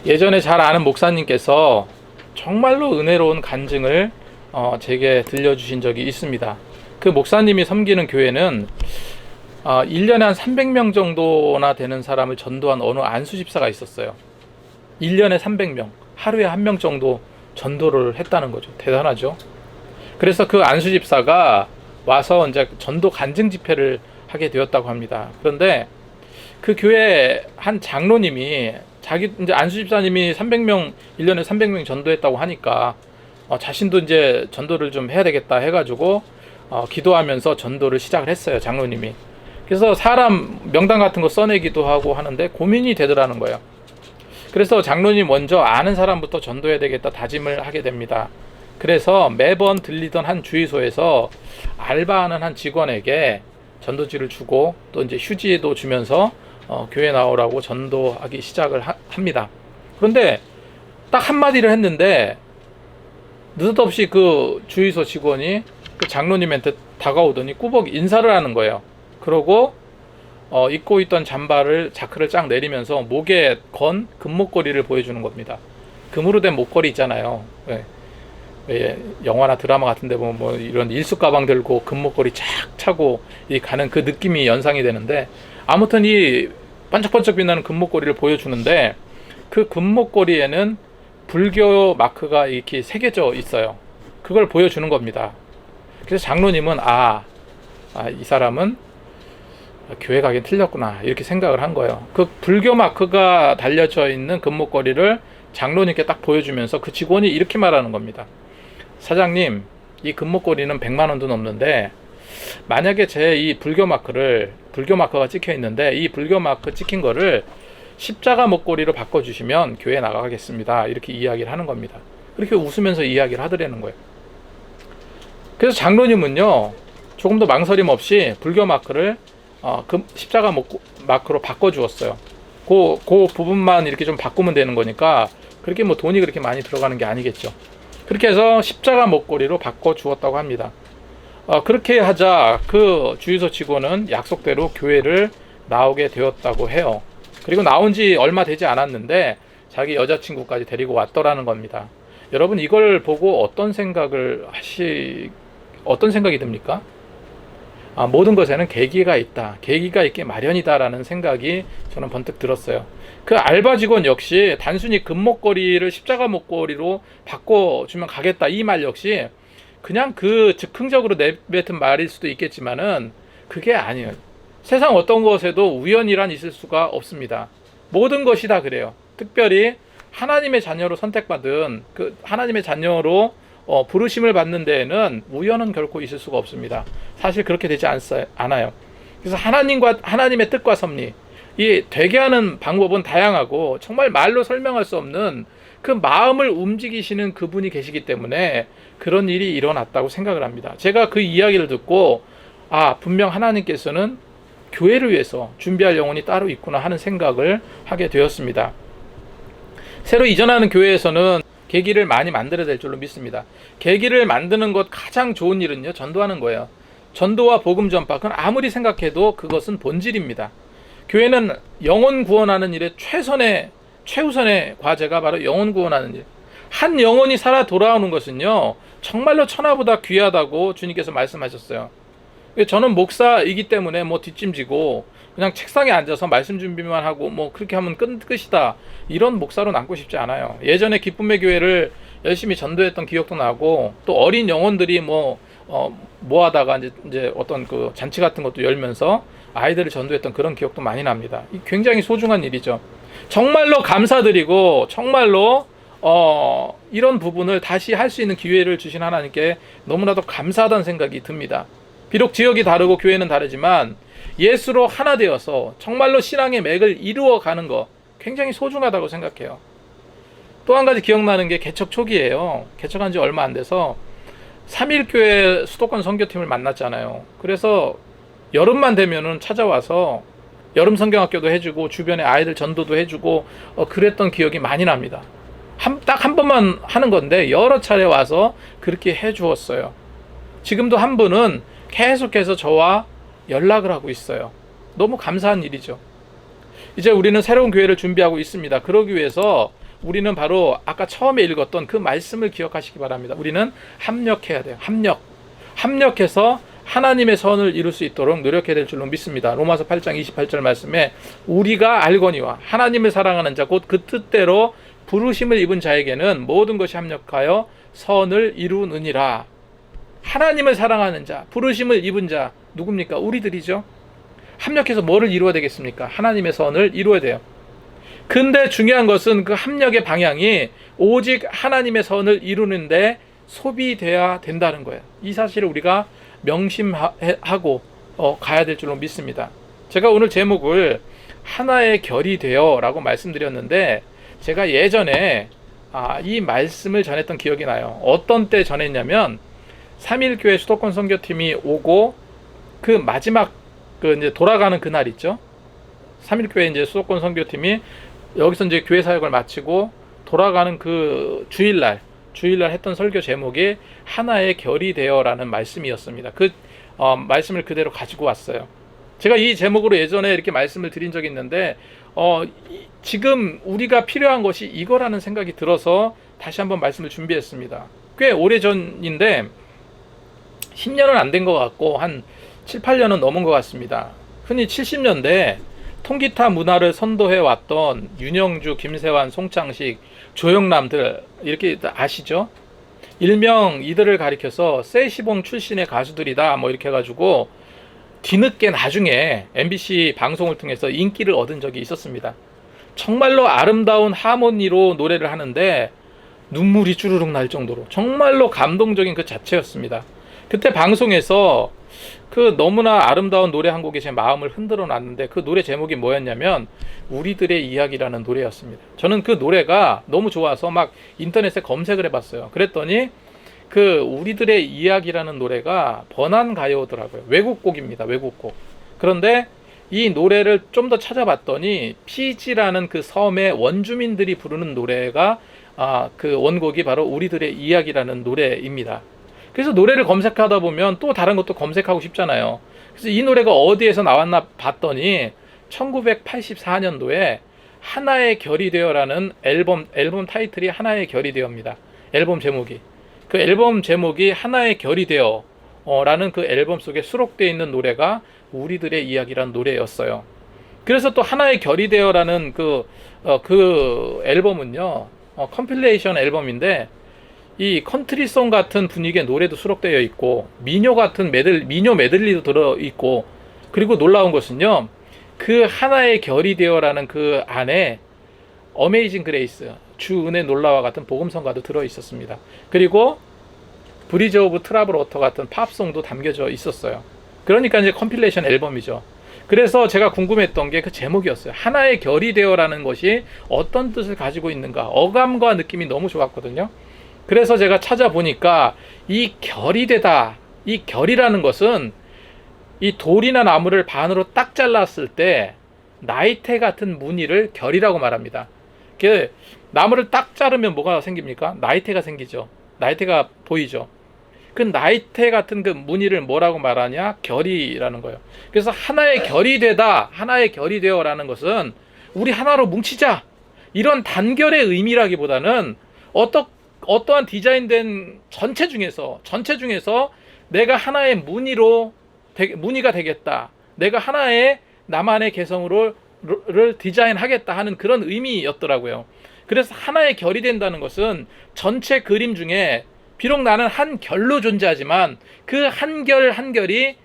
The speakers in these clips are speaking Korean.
예전에 잘 아는 목사님께서 정말로 은혜로운 간증을 제게 들려주신 적이 있습니다. 그 목사님이 섬기는 교회는 1년에 한 300명 정도나 되는 사람을 전도한 어느 안수집사가 있었어요. 1년에 300명, 하루에 1명 정도 전도를 했다는 거죠. 대단하죠. 그래서 그 안수집사가 와서 이제 전도 간증 집회를 하게 되었다고 합니다. 그런데 그 교회 한 장로님이 이제 안수집사님이 300명, 1년에 300명 전도했다고 하니까 자신도 이제 전도를 좀 해야 되겠다 해가지고 기도하면서 전도를 시작을 했어요, 장로님이. 그래서 사람 명단 같은 거 써내기도 하고 하는데 고민이 되더라는 거예요. 그래서 장로님 먼저 아는 사람부터 전도해야 되겠다 다짐을 하게 됩니다. 그래서 매번 들리던 한 주유소에서 알바하는 한 직원에게 전도지를 주고 또 이제 휴지도 주면서 교회 나오라고 전도하기 시작을 합니다. 그런데 딱 한마디를 했는데 느닷없이 그 주유소 직원이 그 장로님한테 다가오더니 꾸벅 인사를 하는 거예요. 그러고 입고 있던 자크를 쫙 내리면서 목에 건 금목걸이를 보여주는 겁니다. 금으로 된 목걸이 있잖아요. 왜 영화나 드라마 같은데 보면 뭐 이런 일수 가방 들고 금목걸이 쫙 차고 가는 그 느낌이 연상이 되는데, 아무튼 이 반짝반짝 빛나는 금목걸이를 보여주는데 그 금목걸이에는 불교 마크가 이렇게 새겨져 있어요. 그걸 보여주는 겁니다. 그래서 장로님은 이 사람은 교회 가긴 틀렸구나 이렇게 생각을 한 거예요. 그 불교 마크가 달려져 있는 금목걸이를 장로님께 딱 보여주면서 그 직원이 이렇게 말하는 겁니다. 사장님, 이 금목걸이는 100만 원도 넘는데 만약에 제 이 불교 마크가 찍혀 있는데 이 불교 마크 찍힌 거를 십자가 목걸이로 바꿔주시면 교회 나가겠습니다. 이렇게 이야기를 하는 겁니다. 그렇게 웃으면서 이야기를 하더라는 거예요. 그래서 장로님은요, 조금 더 망설임 없이 불교 마크를 십자가 마크로 바꿔주었어요. 그 부분만 이렇게 좀 바꾸면 되는 거니까 그렇게 뭐 돈이 그렇게 많이 들어가는 게 아니겠죠. 그렇게 해서 십자가 목걸이로 바꿔주었다고 합니다. 그렇게 하자 그 주유소 직원은 약속대로 교회를 나오게 되었다고 해요. 그리고 나온 지 얼마 되지 않았는데 자기 여자친구까지 데리고 왔더라는 겁니다. 여러분, 이걸 보고 어떤 생각이 듭니까? 모든 것에는 계기가 있다. 계기가 있게 마련이다라는 생각이 저는 번뜩 들었어요. 그 알바 직원 역시 단순히 금목걸이를 십자가 목걸이로 바꿔주면 가겠다 이 말 역시 그냥 그 즉흥적으로 내뱉은 말일 수도 있겠지만은 그게 아니에요. 세상 어떤 것에도 우연이란 있을 수가 없습니다. 모든 것이 다 그래요. 특별히 하나님의 자녀로 선택받은 그 하나님의 자녀로 부르심을 받는 데에는 우연은 결코 있을 수가 없습니다. 사실 그렇게 되지 않아요. 그래서 하나님의 뜻과 섭리, 이 되게 하는 방법은 다양하고 정말 말로 설명할 수 없는 그 마음을 움직이시는 그분이 계시기 때문에 그런 일이 일어났다고 생각을 합니다. 제가 그 이야기를 듣고 분명 하나님께서는 교회를 위해서 준비할 영혼이 따로 있구나 하는 생각을 하게 되었습니다. 새로 이전하는 교회에서는 계기를 많이 만들어야 될 줄로 믿습니다. 계기를 만드는 것 가장 좋은 일은요, 전도하는 거예요. 전도와 복음 전파, 그건 아무리 생각해도 그것은 본질입니다. 교회는 영혼 구원하는 일에 최우선의 과제가 바로 영혼 구원하는 일. 한 영혼이 살아 돌아오는 것은요, 정말로 천하보다 귀하다고 주님께서 말씀하셨어요. 저는 목사이기 때문에 뒷짐지고 그냥 책상에 앉아서 말씀 준비만 하고 그렇게 하면 끝이다, 이런 목사로 남고 싶지 않아요. 예전에 기쁨의 교회를 열심히 전도했던 기억도 나고, 또 어린 영혼들이 모아다가 이제 어떤 그 잔치 같은 것도 열면서 아이들을 전도했던 그런 기억도 많이 납니다. 굉장히 소중한 일이죠. 정말로 감사드리고 정말로 이런 부분을 다시 할 수 있는 기회를 주신 하나님께 너무나도 감사하다는 생각이 듭니다. 비록 지역이 다르고 교회는 다르지만 예수로 하나 되어서 정말로 신앙의 맥을 이루어가는 거 굉장히 소중하다고 생각해요. 또 한 가지 기억나는 게 개척 초기예요. 개척한 지 얼마 안 돼서 3.1교회 수도권 선교팀을 만났잖아요. 그래서 여름만 되면은 찾아와서 여름 성경학교도 해주고 주변에 아이들 전도도 해주고 그랬던 기억이 많이 납니다. 딱 한 번만 하는 건데 여러 차례 와서 그렇게 해주었어요. 지금도 한 분은 계속해서 저와 연락을 하고 있어요. 너무 감사한 일이죠. 이제 우리는 새로운 교회를 준비하고 있습니다. 그러기 위해서 우리는 바로 아까 처음에 읽었던 그 말씀을 기억하시기 바랍니다. 우리는 합력해야 돼요. 합력해서 하나님의 선을 이룰 수 있도록 노력해야 될 줄로 믿습니다. 로마서 8장 28절 말씀에 우리가 알거니와 하나님을 사랑하는 자 곧 그 뜻대로 부르심을 입은 자에게는 모든 것이 합력하여 선을 이루느니라. 하나님을 사랑하는 자, 부르심을 입은 자 누굽니까? 우리들이죠. 합력해서 뭐를 이루어야 되겠습니까? 하나님의 선을 이루어야 돼요. 근데 중요한 것은 그 합력의 방향이 오직 하나님의 선을 이루는데 소비돼야 된다는 거예요. 이 사실을 우리가 명심하고 가야 될 줄로 믿습니다. 제가 오늘 제목을 하나의 결이 되어 라고 말씀드렸는데, 제가 예전에 이 말씀을 전했던 기억이 나요. 어떤 때 전했냐면 3.1교회 수도권 선교팀이 오고 그 마지막 이제 돌아가는 그날 있죠. 3.1교회 이제 수도권 선교팀이 여기서 이제 교회 사역을 마치고 돌아가는 그 주일날 했던 설교 제목이 하나의 결이 되어라는 말씀이었습니다. 그 말씀을 그대로 가지고 왔어요. 제가 이 제목으로 예전에 이렇게 말씀을 드린 적이 있는데 지금 우리가 필요한 것이 이거라는 생각이 들어서 다시 한번 말씀을 준비했습니다. 꽤 오래전인데 10년은 안 된 것 같고 한 7, 8년은 넘은 것 같습니다. 흔히 70년대 통기타 문화를 선도해 왔던 윤영주, 김세환, 송창식, 조영남들 이렇게 아시죠? 일명 이들을 가리켜서 세시봉 출신의 가수들이다 뭐 이렇게 해가지고 뒤늦게 나중에 MBC 방송을 통해서 인기를 얻은 적이 있었습니다. 정말로 아름다운 하모니로 노래를 하는데 눈물이 주르륵 날 정도로 정말로 감동적인 그 자체였습니다. 그때 방송에서 그 너무나 아름다운 노래 한 곡이 제 마음을 흔들어 놨는데 그 노래 제목이 뭐였냐면 우리들의 이야기라는 노래였습니다. 저는 그 노래가 너무 좋아서 막 인터넷에 검색을 해봤어요. 그랬더니 그 우리들의 이야기라는 노래가 번안가요더라고요. 외국곡입니다. 외국곡. 그런데 이 노래를 좀 더 찾아봤더니 피지라는 그 섬의 원주민들이 부르는 노래가 그 원곡이 바로 우리들의 이야기라는 노래입니다. 그래서 노래를 검색하다 보면 또 다른 것도 검색하고 싶잖아요. 그래서 이 노래가 어디에서 나왔나 봤더니 1984년도에 하나의 결이 되어라는 앨범 타이틀이 하나의 결이 되어입니다. 앨범 제목이. 그 앨범 제목이 하나의 결이 되어 라는 그 앨범 속에 수록되어 있는 노래가 우리들의 이야기라는 노래였어요. 그래서 또 하나의 결이 되어라는 그 앨범은요, 컴필레이션 앨범인데 이 컨트리송 같은 분위기의 노래도 수록되어 있고 민요 같은 민요 메들리도 들어있고, 그리고 놀라운 것은요, 그 하나의 결이 되어라는 그 안에 어메이징 그레이스, 주 은혜 놀라와 같은 복음성가도 들어있었습니다. 그리고 브리즈 오브 트러블 워터 같은 팝송도 담겨져 있었어요. 그러니까 이제 컴필레이션 앨범이죠. 그래서 제가 궁금했던 게 그 제목이었어요. 하나의 결이 되어라는 것이 어떤 뜻을 가지고 있는가, 어감과 느낌이 너무 좋았거든요. 그래서 제가 찾아보니까 이 결이 되다, 이 결이라는 것은 이 돌이나 나무를 반으로 딱 잘랐을 때 나이테 같은 무늬를 결이라고 말합니다. 그 나무를 딱 자르면 뭐가 생깁니까? 나이테가 생기죠. 나이테가 보이죠. 그 나이테 같은 그 무늬를 뭐라고 말하냐? 결이라는 거예요. 그래서 하나의 결이 되다, 하나의 결이 되어라는 것은 우리 하나로 뭉치자, 이런 단결의 의미라기보다는 어떠한 디자인된 전체 중에서 내가 하나의 무늬가 되겠다, 내가 하나의 나만의 개성으로 디자인하겠다 하는 그런 의미였더라고요. 그래서 하나의 결이 된다는 것은 전체 그림 중에 비록 나는 한 결로 존재하지만 그 한 결 한 결이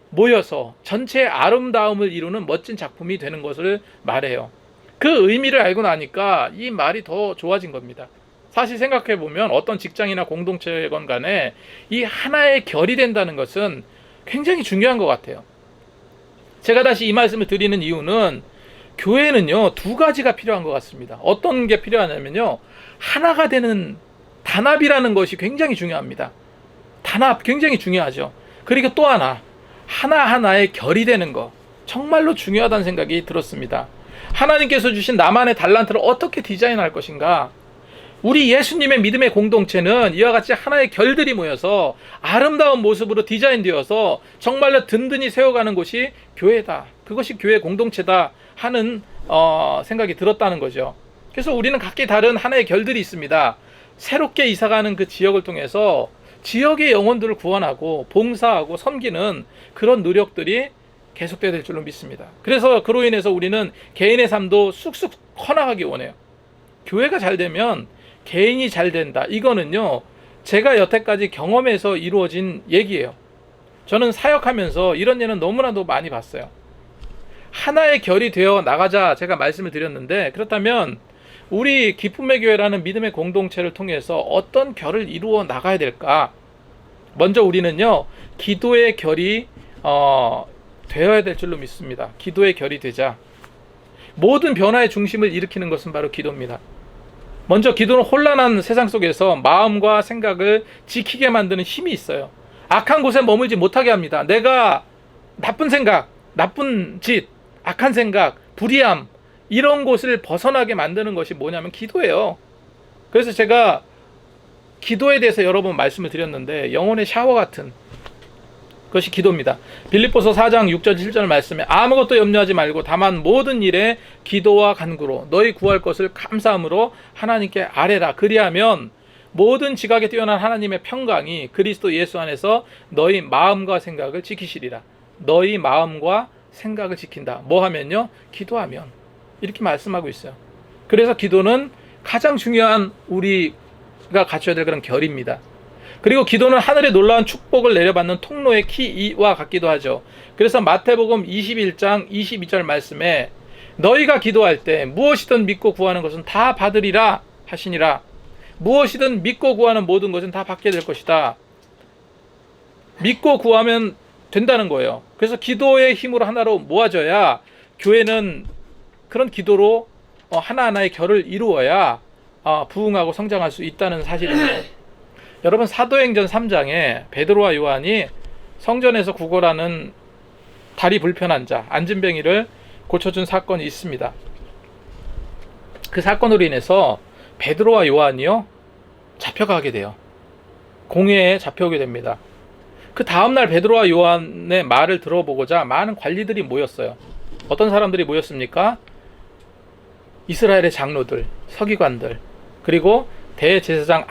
모여서 전체의 아름다움을 이루는 멋진 작품이 되는 것을 말해요. 그 의미를 알고 나니까 이 말이 더 좋아진 겁니다. 사실 생각해보면 어떤 직장이나 공동체건 간에 이 하나의 결이 된다는 것은 굉장히 중요한 것 같아요. 제가 다시 이 말씀을 드리는 이유는 교회는요, 두 가지가 필요한 것 같습니다. 어떤 게 필요하냐면요, 하나가 되는 단합이라는 것이 굉장히 중요합니다. 단합 굉장히 중요하죠. 그리고 또 하나하나의 결이 되는 것, 정말로 중요하다는 생각이 들었습니다. 하나님께서 주신 나만의 달란트를 어떻게 디자인할 것인가. 우리 예수님의 믿음의 공동체는 이와 같이 하나의 결들이 모여서 아름다운 모습으로 디자인되어서 정말로 든든히 세워가는 곳이 교회다, 그것이 교회 공동체다 하는 생각이 들었다는 거죠. 그래서 우리는 각기 다른 하나의 결들이 있습니다. 새롭게 이사가는 그 지역을 통해서 지역의 영혼들을 구원하고 봉사하고 섬기는 그런 노력들이 계속돼야 될 줄로 믿습니다. 그래서 그로 인해서 우리는 개인의 삶도 쑥쑥 커나가기 원해요. 교회가 잘 되면 개인이 잘 된다. 이거는요, 제가 여태까지 경험해서 이루어진 얘기예요. 저는 사역하면서 이런 예는 너무나도 많이 봤어요. 하나의 결이 되어 나가자 제가 말씀을 드렸는데, 그렇다면 우리 기쁨의 교회라는 믿음의 공동체를 통해서 어떤 결을 이루어 나가야 될까? 먼저 우리는요, 기도의 결이 되어야 될 줄로 믿습니다. 기도의 결이 되자. 모든 변화의 중심을 일으키는 것은 바로 기도입니다. 먼저 기도는 혼란한 세상 속에서 마음과 생각을 지키게 만드는 힘이 있어요. 악한 곳에 머물지 못하게 합니다. 내가 나쁜 생각, 나쁜 짓, 악한 생각, 불의함, 이런 곳을 벗어나게 만드는 것이 뭐냐면 기도예요. 그래서 제가 기도에 대해서 여러 번 말씀을 드렸는데, 영혼의 샤워 같은 그것이 기도입니다. 빌립보서 4장 6절 7절 말씀에 아무것도 염려하지 말고 다만 모든 일에 기도와 간구로 너희 구할 것을 감사함으로 하나님께 아뢰라. 그리하면 모든 지각에 뛰어난 하나님의 평강이 그리스도 예수 안에서 너희 마음과 생각을 지키시리라. 너희 마음과 생각을 지킨다. 뭐 하면요? 기도하면. 이렇게 말씀하고 있어요. 그래서 기도는 가장 중요한 우리가 갖춰야 될 그런 결입니다. 그리고 기도는 하늘의 놀라운 축복을 내려받는 통로의 키와 같기도 하죠. 그래서 마태복음 21장 22절 말씀에 너희가 기도할 때 무엇이든 믿고 구하는 것은 다 받으리라 하시니라. 무엇이든 믿고 구하는 모든 것은 다 받게 될 것이다. 믿고 구하면 된다는 거예요. 그래서 기도의 힘으로 하나로 모아져야 교회는 그런 기도로 하나하나의 결을 이루어야 부흥하고 성장할 수 있다는 사실입니다. 여러분, 사도행전 3장에 베드로와 요한이 성전에서 구걸하는 다리 불편한 자, 안진뱅이를 고쳐준 사건이 있습니다. 그 사건으로 인해서 베드로와 요한이요, 잡혀가게 돼요. 공회에 잡혀오게 됩니다. 그 다음날 베드로와 요한의 말을 들어보고자 많은 관리들이 모였어요. 어떤 사람들이 모였습니까? 이스라엘의 장로들, 서기관들, 그리고 대제사장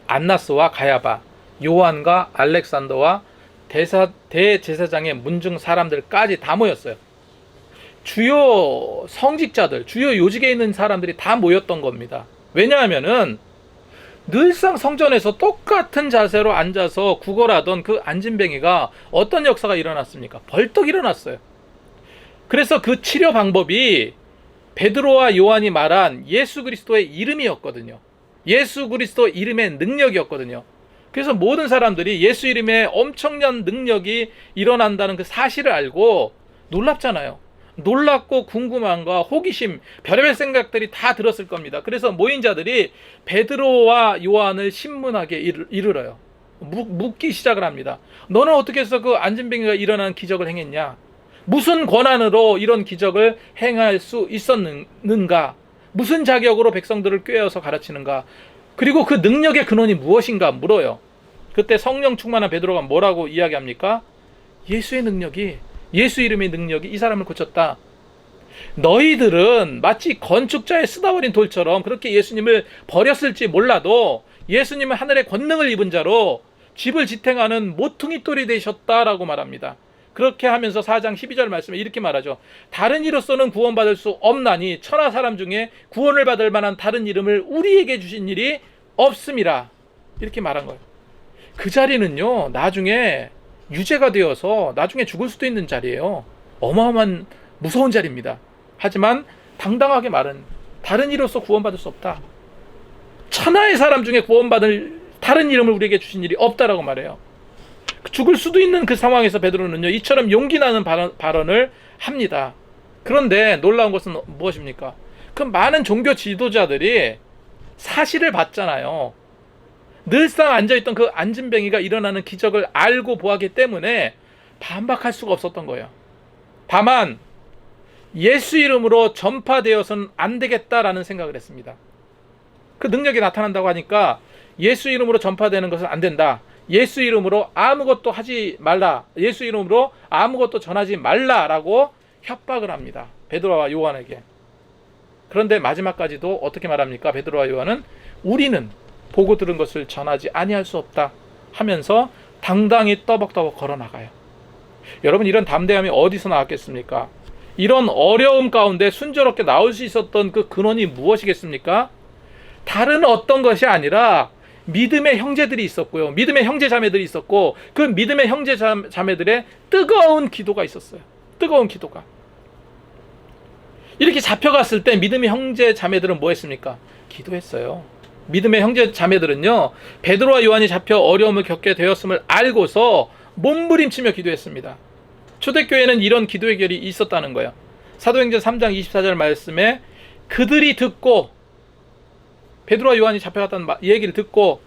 안나스와 가야바, 요한과 알렉산더와 대제사장의 문중 사람들까지 다 모였어요. 주요 성직자들, 주요 요직에 있는 사람들이 다 모였던 겁니다. 왜냐하면은 늘상 성전에서 똑같은 자세로 앉아서 구걸하던 그 안진뱅이가 어떤 역사가 일어났습니까? 벌떡 일어났어요. 그래서 그 치료 방법이 베드로와 요한이 말한 예수 그리스도의 이름이었거든요. 예수 그리스도 이름의 능력이었거든요. 그래서 모든 사람들이 예수 이름에 엄청난 능력이 일어난다는 그 사실을 알고 놀랍잖아요. 놀랍고 궁금함과 호기심, 별의별 생각들이 다 들었을 겁니다. 그래서 모인 자들이 베드로와 요한을 신문하게 이르러요. 묻기 시작을 합니다. 너는 어떻게 해서 그 안진뱅이가 일어나는 기적을 행했냐? 무슨 권한으로 이런 기적을 행할 수 있었는가? 무슨 자격으로 백성들을 꾀어서 가르치는가? 그리고 그 능력의 근원이 무엇인가 물어요. 그때 성령 충만한 베드로가 뭐라고 이야기합니까? 예수의 능력이, 예수 이름의 능력이 이 사람을 고쳤다. 너희들은 마치 건축자의 쓰다버린 돌처럼 그렇게 예수님을 버렸을지 몰라도 예수님은 하늘의 권능을 입은 자로 집을 지탱하는 모퉁이 돌이 되셨다라고 말합니다. 그렇게 하면서 4장 12절 말씀에 이렇게 말하죠. 다른 이로서는 구원받을 수 없나니 천하 사람 중에 구원을 받을 만한 다른 이름을 우리에게 주신 일이 없음이라. 이렇게 말한 거예요. 그 자리는요, 나중에 유죄가 되어서 나중에 죽을 수도 있는 자리예요. 어마어마한 무서운 자리입니다. 하지만 당당하게 말은 다른 이로서 구원받을 수 없다. 천하의 사람 중에 구원받을 다른 이름을 우리에게 주신 일이 없다라고 말해요. 죽을 수도 있는 그 상황에서 베드로는요, 이처럼 용기 나는 발언을 합니다. 그런데 놀라운 것은 무엇입니까? 그 많은 종교 지도자들이 사실을 봤잖아요. 늘상 앉아있던 그 안진뱅이가 일어나는 기적을 알고 보았기 때문에 반박할 수가 없었던 거예요. 다만 예수 이름으로 전파되어서는 안 되겠다라는 생각을 했습니다. 그 능력이 나타난다고 하니까 예수 이름으로 전파되는 것은 안 된다. 예수 이름으로 아무것도 하지 말라. 예수 이름으로 아무것도 전하지 말라라고 협박을 합니다. 베드로와 요한에게. 그런데 마지막까지도 어떻게 말합니까? 베드로와 요한은 우리는 보고 들은 것을 전하지 아니할 수 없다 하면서 당당히 떠벅떠벅 걸어나가요. 여러분, 이런 담대함이 어디서 나왔겠습니까? 이런 어려움 가운데 순조롭게 나올 수 있었던 그 근원이 무엇이겠습니까? 다른 어떤 것이 아니라 믿음의 형제들이 있었고요. 믿음의 형제 자매들이 있었고, 그 믿음의 형제 자매들의 뜨거운 기도가 있었어요. 뜨거운 기도가. 이렇게 잡혀갔을 때 믿음의 형제 자매들은 뭐 했습니까? 기도했어요. 믿음의 형제 자매들은요, 베드로와 요한이 잡혀 어려움을 겪게 되었음을 알고서 몸부림치며 기도했습니다. 초대교회는 이런 기도의 결이 있었다는 거예요. 사도행전 3장 24절 말씀에 그들이 듣고, 베드로와 요한이 잡혀갔다는 얘기를 듣고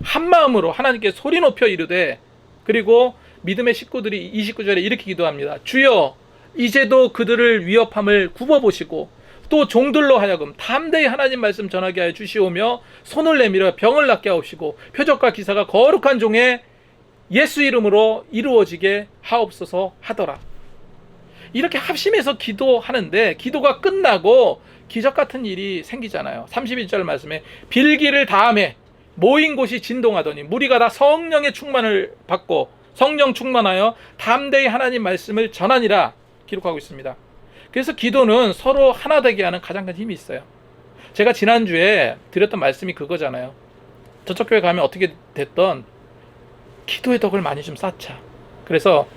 한 마음으로 하나님께 소리 높여 이르되, 그리고 믿음의 식구들이 29절에 이렇게 기도합니다. 주여, 이제도 그들을 위협함을 굽어보시고 또 종들로 하여금 담대히 하나님 말씀 전하게 하여 주시오며 손을 내밀어 병을 낫게 하옵시고 표적과 기사가 거룩한 종의 예수 이름으로 이루어지게 하옵소서 하더라. 이렇게 합심해서 기도하는데 기도가 끝나고 기적 같은 일이 생기잖아요. 31절 말씀에 빌기를 다음에 모인 곳이 진동하더니 무리가 다 성령의 충만을 받고 성령 충만하여 담대히 하나님 말씀을 전하니라 기록하고 있습니다. 그래서 기도는 서로 하나 되게 하는 가장 큰 힘이 있어요. 제가 지난주에 드렸던 말씀이 그거잖아요. 저쪽 교회 가면 어떻게 됐던 기도의 덕을 많이 좀 쌓자. 그래서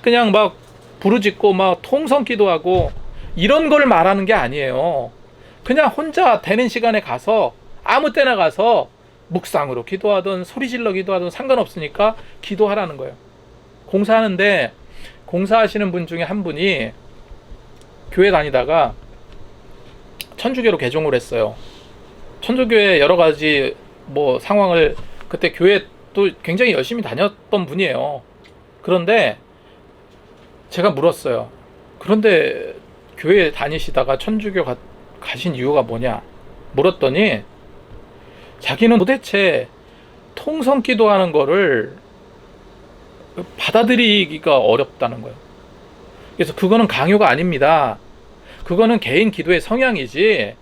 그냥 부르짖고 통성 기도하고 이런 걸 말하는 게 아니에요. 그냥 혼자 되는 시간에 가서 아무 때나 가서 묵상으로 기도하든 소리 질러 기도하든 상관없으니까 기도하라는 거예요. 공사하는데 공사하시는 분 중에 한 분이 교회 다니다가 천주교로 개종을 했어요. 천주교의 여러 가지 상황을 그때 교회 또 굉장히 열심히 다녔던 분이에요. 그런데 제가 물었어요. 그런데 교회 다니시다가 천주교 가신 이유가 뭐냐 물었더니 자기는 도대체 통성 기도하는 거를 받아들이기가 어렵다는 거예요. 그래서 그거는 강요가 아닙니다. 그거는 개인 기도의 성향이지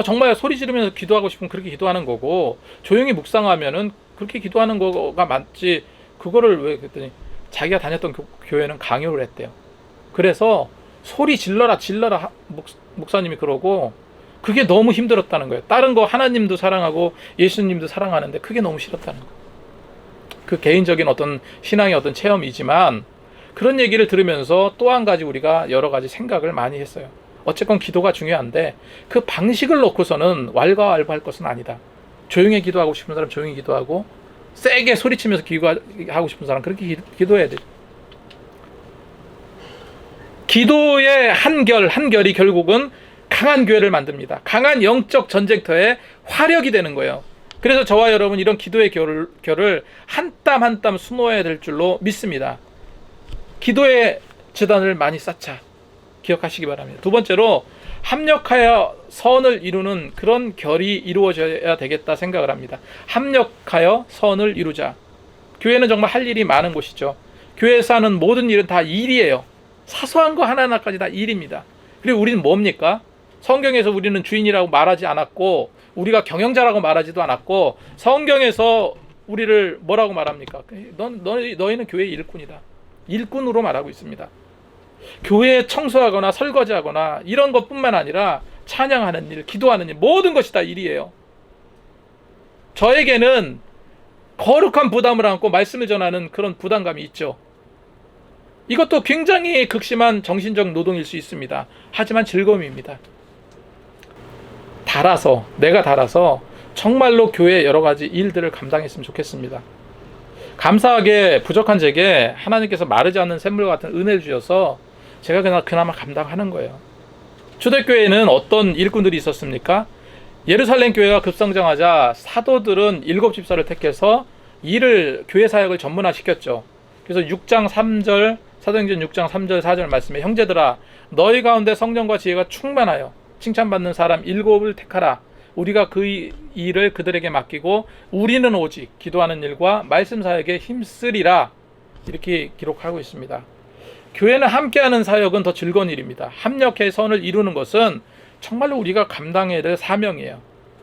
정말 소리 지르면서 기도하고 싶으면 그렇게 기도하는 거고 조용히 묵상하면은 그렇게 기도하는 거가 맞지 그거를 왜 그랬더니 자기가 다녔던 교회는 강요를 했대요. 그래서 소리 질러라 목사님이 그러고 그게 너무 힘들었다는 거예요. 다른 거 하나님도 사랑하고 예수님도 사랑하는데 그게 너무 싫었다는 거예요. 그 개인적인 어떤 신앙의 어떤 체험이지만 그런 얘기를 들으면서 또 한 가지 우리가 여러 가지 생각을 많이 했어요. 어쨌건 기도가 중요한데 그 방식을 놓고서는 왈가왈부할 것은 아니다. 조용히 기도하고 싶은 사람 조용히 기도하고 세게 소리치면서 기도하고 싶은 사람 그렇게 기도해야 돼. 기도의 한결이 결국은 강한 교회를 만듭니다. 강한 영적 전쟁터의 화력이 되는 거예요. 그래서 저와 여러분 이런 기도의 결을 한 땀 한 땀 수놓아야 될 줄로 믿습니다. 기도의 재단을 많이 쌓자. 기억하시기 바랍니다. 두 번째로 합력하여 선을 이루는 그런 결이 이루어져야 되겠다 생각을 합니다. 합력하여 선을 이루자. 교회는 정말 할 일이 많은 곳이죠. 교회에서 하는 모든 일은 다 일이에요. 사소한 거 하나하나까지 다 일입니다. 그리고 우리는 뭡니까? 성경에서 우리는 주인이라고 말하지 않았고 우리가 경영자라고 말하지도 않았고 성경에서 우리를 뭐라고 말합니까? 너희는 교회의 일꾼이다. 일꾼으로 말하고 있습니다. 교회에 청소하거나 설거지하거나 이런 것뿐만 아니라 찬양하는 일, 기도하는 일 모든 것이 다 일이에요. 저에게는 거룩한 부담을 안고 말씀을 전하는 그런 부담감이 있죠. 이것도 굉장히 극심한 정신적 노동일 수 있습니다. 하지만 즐거움입니다. 내가 달아서 정말로 교회의 여러 가지 일들을 감당했으면 좋겠습니다. 감사하게 부족한 제게 하나님께서 마르지 않는 샘물 같은 은혜를 주셔서 제가 그나마 감당하는 거예요. 초대교회에는 어떤 일꾼들이 있었습니까? 예루살렘 교회가 급성장하자 사도들은 7집사를 택해서 교회 사역을 전문화시켰죠. 그래서 6장 3절 사도행전 6장 3절 4절 말씀에 형제들아 너희 가운데 성령과 지혜가 충만하여 칭찬받는 사람 7을 택하라. 우리가 그 일을 그들에게 맡기고 우리는 오직 기도하는 일과 말씀 사역에 힘쓰리라. 이렇게 기록하고 있습니다. 교회는 함께하는 사역은 더 즐거운 일입니다. 합력해 선을 이루는 것은 정말로 우리가 감당해야 될 사명이에요.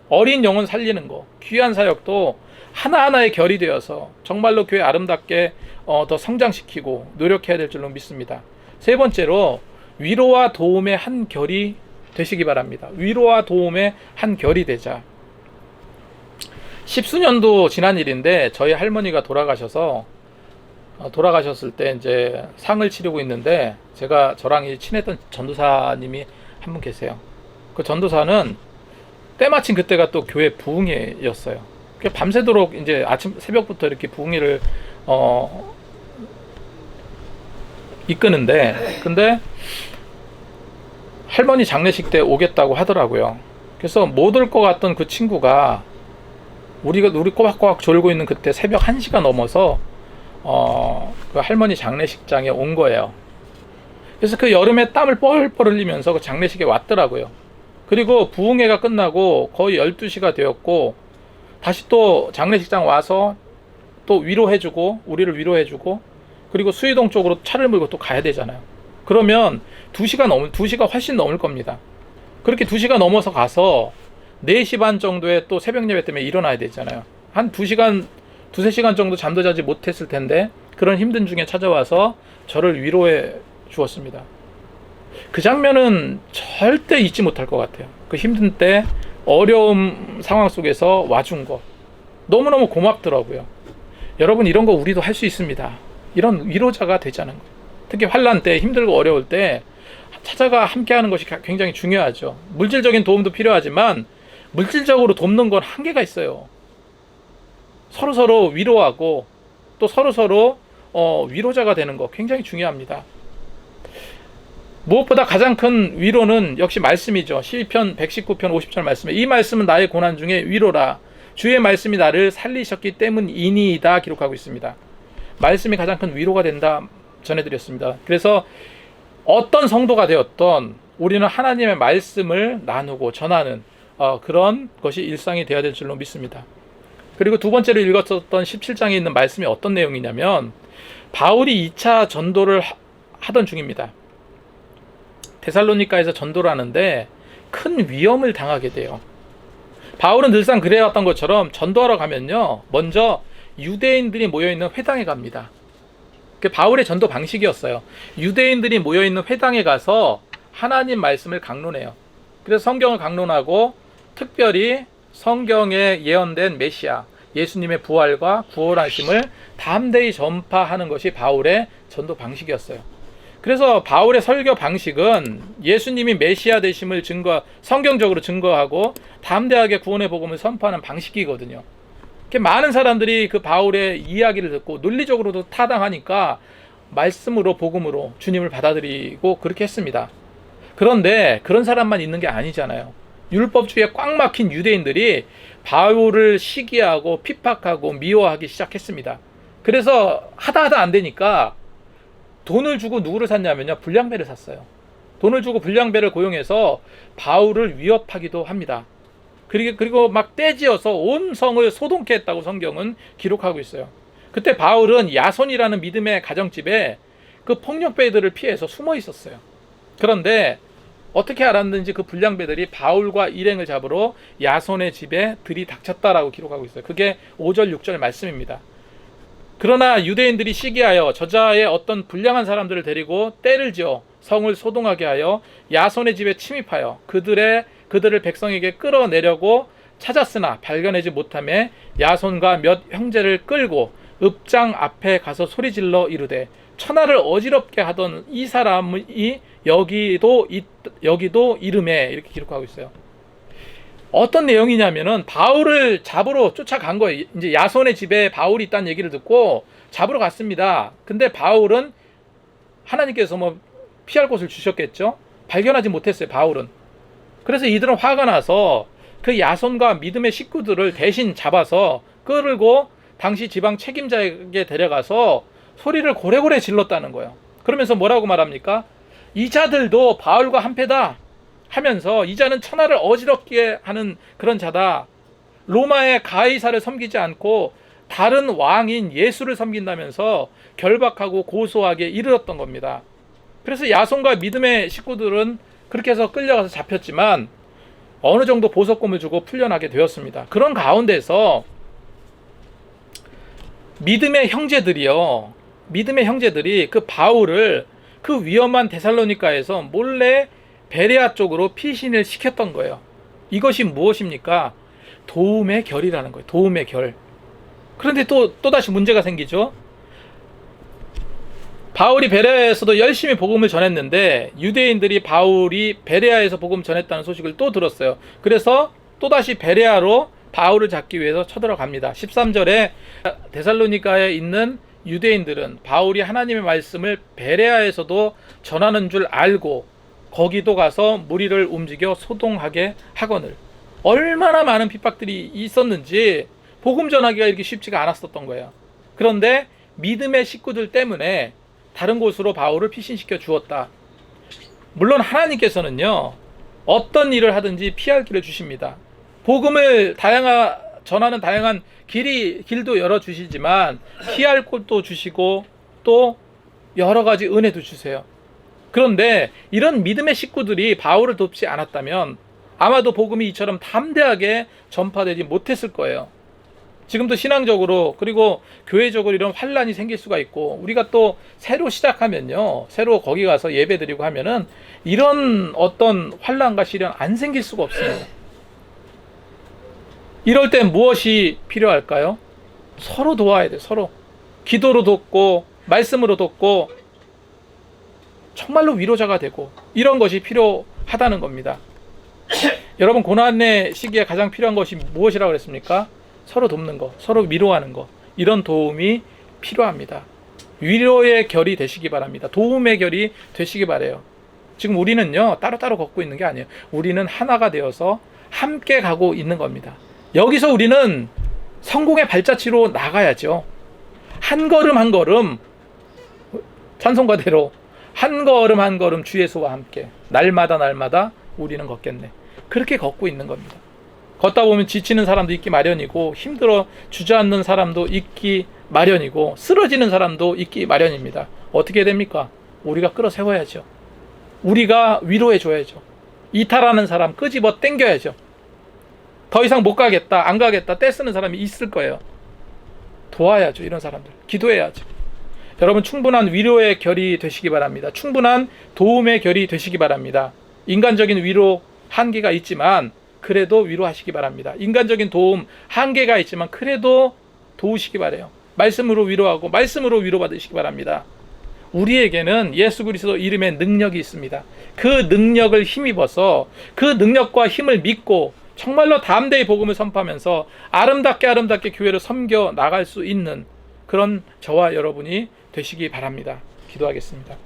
어린 영혼 살리는 거, 귀한 사역도 하나하나의 결이 되어서 정말로 교회 아름답게 더 성장시키고 노력해야 될 줄로 믿습니다. 세 번째로 위로와 도움의 한 결이 되시기 바랍니다. 위로와 도움의 한 결이 되자. 십수년도 지난 일인데 저희 할머니가 돌아가셨을 때 이제 상을 치르고 있는데 저랑 친했던 전도사님이 한 분 계세요. 그 전도사는 때마침 그때가 또 교회 부흥회였어요. 밤새도록 이제 아침 새벽부터 이렇게 부흥회를 이끄는데, 근데 할머니 장례식 때 오겠다고 하더라고요. 그래서 못 올 것 같던 그 친구가 우리 꼬박꼬박 졸고 있는 그때 새벽 1시가 넘어서 그 할머니 장례식장에 온 거예요. 그래서 그 여름에 땀을 뻘뻘 흘리면서 그 장례식에 왔더라고요. 그리고 부흥회가 끝나고 거의 12시가 되었고 다시 또 장례식장 와서 또 위로해주고 우리를 위로해주고 그리고 수의동 쪽으로 차를 몰고 또 가야 되잖아요. 그러면 2시가 훨씬 넘을 겁니다. 그렇게 2시가 넘어서 가서 4시 반 정도에 또 새벽 예배 때문에 일어나야 되잖아요. 한 2시간, 2-3시간 정도 잠도 자지 못했을 텐데 그런 힘든 중에 찾아와서 저를 위로해 주었습니다. 그 장면은 절대 잊지 못할 것 같아요. 그 힘든 때 어려움 상황 속에서 와준 거 너무너무 고맙더라고요. 여러분, 이런 거 우리도 할 수 있습니다. 이런 위로자가 되자는 거예요. 특히 환난 때, 힘들고 어려울 때 찾아가 함께하는 것이 굉장히 중요하죠. 물질적인 도움도 필요하지만 물질적으로 돕는 건 한계가 있어요. 서로서로 위로하고 또 서로서로 위로자가 되는 거 굉장히 중요합니다. 무엇보다 가장 큰 위로는 역시 말씀이죠. 시편 119편 50절 말씀에 이 말씀은 나의 고난 중에 위로라. 주의 말씀이 나를 살리셨기 때문이니이다 기록하고 있습니다. 말씀이 가장 큰 위로가 된다 전해드렸습니다. 그래서 어떤 성도가 되었던 우리는 하나님의 말씀을 나누고 전하는 그런 것이 일상이 되어야 될 줄로 믿습니다. 그리고 두 번째로 읽었었던 17장에 있는 말씀이 어떤 내용이냐면 바울이 2차 전도를 하던 중입니다. 데살로니가에서 전도를 하는데 큰 위험을 당하게 돼요. 바울은 늘상 그래왔던 것처럼 전도하러 가면요, 먼저 유대인들이 모여있는 회당에 갑니다. 그게 바울의 전도 방식이었어요. 유대인들이 모여있는 회당에 가서 하나님 말씀을 강론해요. 그래서 성경을 강론하고 특별히 성경에 예언된 메시아, 예수님의 부활과 구원하심을 담대히 전파하는 것이 바울의 전도 방식이었어요. 그래서 바울의 설교 방식은 예수님이 메시아 되심을 성경적으로 증거하고 담대하게 구원의 복음을 선포하는 방식이거든요. 많은 사람들이 그 바울의 이야기를 듣고 논리적으로도 타당하니까 말씀으로 복음으로 주님을 받아들이고 그렇게 했습니다. 그런데 그런 사람만 있는 게 아니잖아요. 율법주의에 꽉 막힌 유대인들이 바울을 시기하고 핍박하고 미워하기 시작했습니다. 그래서 하다 안 되니까 돈을 주고 누구를 샀냐면요, 불량배를 샀어요. 돈을 주고 불량배를 고용해서 바울을 위협하기도 합니다. 그리고 막 떼지어서 온 성을 소동케 했다고 성경은 기록하고 있어요. 그때 바울은 야손이라는 믿음의 가정집에 그 폭력배들을 피해서 숨어 있었어요. 그런데 어떻게 알았는지 그 불량배들이 바울과 일행을 잡으러 야손의 집에 들이닥쳤다라고 기록하고 있어요. 그게 5절 6절 말씀입니다. 그러나 유대인들이 시기하여 저자의 어떤 불량한 사람들을 데리고 떼를 지어 성을 소동하게 하여 야손의 집에 침입하여 그들을 백성에게 끌어내려고 찾았으나 발견하지 못하며 야손과 몇 형제를 끌고 읍장 앞에 가서 소리질러 이르되 천하를 어지럽게 하던 이 사람이 여기도 이름에, 이렇게 기록하고 있어요. 어떤 내용이냐면은 바울을 잡으러 쫓아간 거예요. 이제 야손의 집에 바울이 있다는 얘기를 듣고 잡으러 갔습니다. 근데 바울은 하나님께서 피할 곳을 주셨겠죠. 발견하지 못했어요, 바울은. 그래서 이들은 화가 나서 그 야손과 믿음의 식구들을 대신 잡아서 끌고 당시 지방 책임자에게 데려가서 소리를 고래고래 질렀다는 거예요. 그러면서 뭐라고 말합니까? 이 자들도 바울과 한패다 하면서 이 자는 천하를 어지럽게 하는 그런 자다. 로마의 가이사를 섬기지 않고 다른 왕인 예수를 섬긴다면서 결박하고 고소하게 이르렀던 겁니다. 그래서 야손과 믿음의 식구들은 그렇게 해서 끌려가서 잡혔지만 어느 정도 보석금을 주고 풀려나게 되었습니다. 그런 가운데서 믿음의 형제들이 그 바울을 그 위험한 데살로니가에서 몰래 베레아 쪽으로 피신을 시켰던 거예요. 이것이 무엇입니까? 도움의 결이라는 거예요. 도움의 결. 그런데 또다시 문제가 생기죠. 바울이 베레아에서도 열심히 복음을 전했는데 유대인들이 바울이 베레아에서 복음 전했다는 소식을 또 들었어요. 그래서 또다시 베레아로 바울을 잡기 위해서 쳐들어갑니다. 13절에 데살로니가에 있는 유대인들은 바울이 하나님의 말씀을 베레아에서도 전하는 줄 알고 거기도 가서 무리를 움직여 소동하게 하거늘. 얼마나 많은 핍박들이 있었는지 복음 전하기가 이렇게 쉽지가 않았었던 거예요. 그런데 믿음의 식구들 때문에 다른 곳으로 바울을 피신시켜 주었다. 물론 하나님께서는요, 어떤 일을 하든지 피할 길을 주십니다. 복음을 전하는 다양한 길도 열어주시지만 피할 곳도 주시고 또 여러 가지 은혜도 주세요. 그런데 이런 믿음의 식구들이 바울을 돕지 않았다면 아마도 복음이 이처럼 담대하게 전파되지 못했을 거예요. 지금도 신앙적으로 그리고 교회적으로 이런 환란이 생길 수가 있고 우리가 또 새로 시작하면요, 새로 거기 가서 예배드리고 하면은 이런 어떤 환란과 시련 안 생길 수가 없습니다. 이럴 때 무엇이 필요할까요? 서로 도와야 돼요. 서로 기도로 돕고 말씀으로 돕고 정말로 위로자가 되고 이런 것이 필요하다는 겁니다. 여러분, 고난의 시기에 가장 필요한 것이 무엇이라고 그랬습니까? 서로 돕는 것, 서로 위로하는 것, 이런 도움이 필요합니다. 위로의 결이 되시기 바랍니다. 도움의 결이 되시기 바라요. 지금 우리는요, 따로따로 걷고 있는 게 아니에요. 우리는 하나가 되어서 함께 가고 있는 겁니다. 여기서 우리는 성공의 발자취로 나가야죠. 한 걸음 한 걸음, 찬송가대로 한 걸음 한 걸음 주 예수와 함께 날마다 우리는 걷겠네. 그렇게 걷고 있는 겁니다. 걷다 보면 지치는 사람도 있기 마련이고 힘들어 주저앉는 사람도 있기 마련이고 쓰러지는 사람도 있기 마련입니다. 어떻게 됩니까? 우리가 끌어 세워야죠. 우리가 위로해 줘야죠. 이탈하는 사람 끄집어 당겨야죠. 더 이상 못 가겠다, 안 가겠다 떼쓰는 사람이 있을 거예요. 도와야죠. 이런 사람들 기도해야죠. 여러분, 충분한 위로의 결이 되시기 바랍니다. 충분한 도움의 결이 되시기 바랍니다. 인간적인 위로 한계가 있지만 그래도 위로하시기 바랍니다. 인간적인 도움 한계가 있지만 그래도 도우시기 바라요. 말씀으로 위로하고 말씀으로 위로받으시기 바랍니다. 우리에게는 예수 그리스도 이름의 능력이 있습니다. 그 능력을 힘입어서 그 능력과 힘을 믿고 정말로 담대히 복음을 선포하면서 아름답게 교회를 섬겨 나갈 수 있는 그런 저와 여러분이 되시기 바랍니다. 기도하겠습니다.